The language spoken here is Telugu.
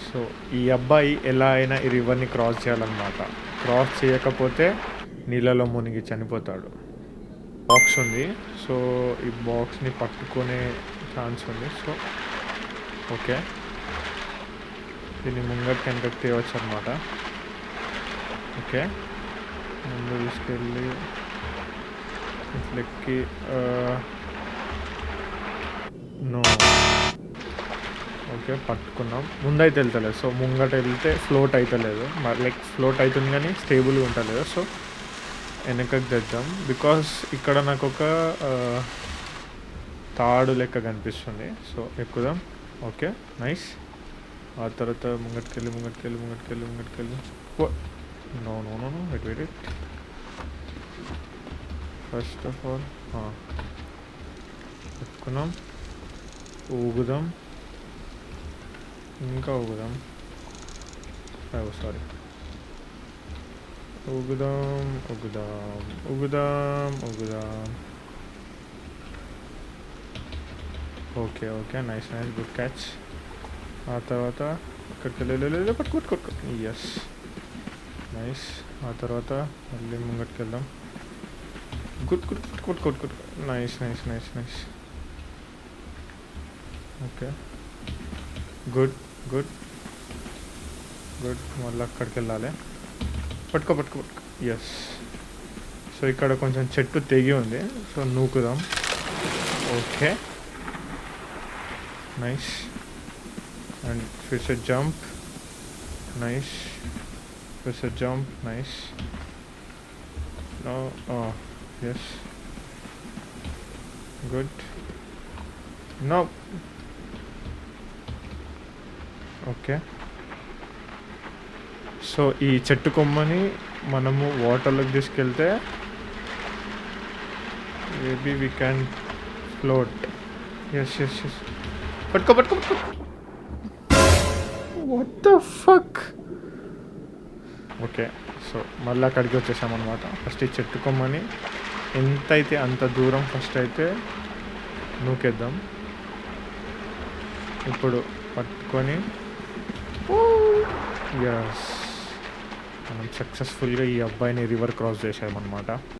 సో ఈ అబ్బాయి ఎలా అయినా ఈ రివర్ని క్రాస్ చేయాలన్నమాట. క్రాస్ చేయకపోతే నీళ్ళలో మునిగి చనిపోతాడు. బాక్స్ ఉంది. సో ఈ బాక్స్ని పట్టుకునే ఛాన్స్ ఉంది. సో ఓకే, దీన్ని ముంగట్ వెనకకి తేవచ్చు అనమాట. ఓకే, ముందు తీసుకెళ్ళి ఇట్లెక్కి నో. ఓకే, పట్టుకున్నాం. ముందైతే వెళ్తలేదు. సో ముంగట వెళ్తే ఫ్లోట్ అవుతలేదు, లైక్ ఫ్లోట్ అవుతుంది కానీ స్టేబుల్గా ఉంటలేదు. సో వెనకకి తెద్దాం. బికాస్ ఇక్కడ నాకు ఒక తాడు లెక్క కనిపిస్తుంది. సో ఎక్కుదాం. Okay, nice. ఆ తర్వాత ముంగటికెళ్ళి no no no no wait wait wait. First of all పెట్టుకున్నాం. ఊగుదాం, ఇంకా ఊగుదాం. సారీ, ఊగుదాం ఊగుదాం ఊగుదాం ఊగుదాం. Okay okay, nice nice, good catch. ఆ తర్వాత ఇక్కడికి వెళ్ళి పట్టుకో. Yes, nice. ఆ తర్వాత మళ్ళీ ముంగటికి వెళ్దాం. Good good good good good, nice nice nice nice. Okay, good good good. మళ్ళీ అక్కడికి వెళ్ళాలి. పట్టుకో. ఎస్. సో ఇక్కడ కొంచెం చెట్టు తెగి ఉంది. సో నూకుదాం. Okay, nice. అండ్ ఫిర్ జంప్. నైస్. ఫిర్ jump. Nice. Yes, good. No. Okay, so ఈ చెట్టు కొమ్మని మనము వాటర్లోకి తీసుకెళ్తే maybe we can float. Yes yes yes, పట్టుకో. What the fuck. Okay, so మళ్ళీ అక్కడికి వచ్చేసామన్నమాట. ఫస్ట్ ఈ చెట్టు కొమ్మని ఎంతైతే అంత దూరం ఫస్ట్ అయితే నూకేద్దాం. ఇప్పుడు పట్టుకొని ఎస్, మనం సక్సెస్ఫుల్గా ఈ అబ్బాయిని రివర్ క్రాస్ చేసామన్నమాట.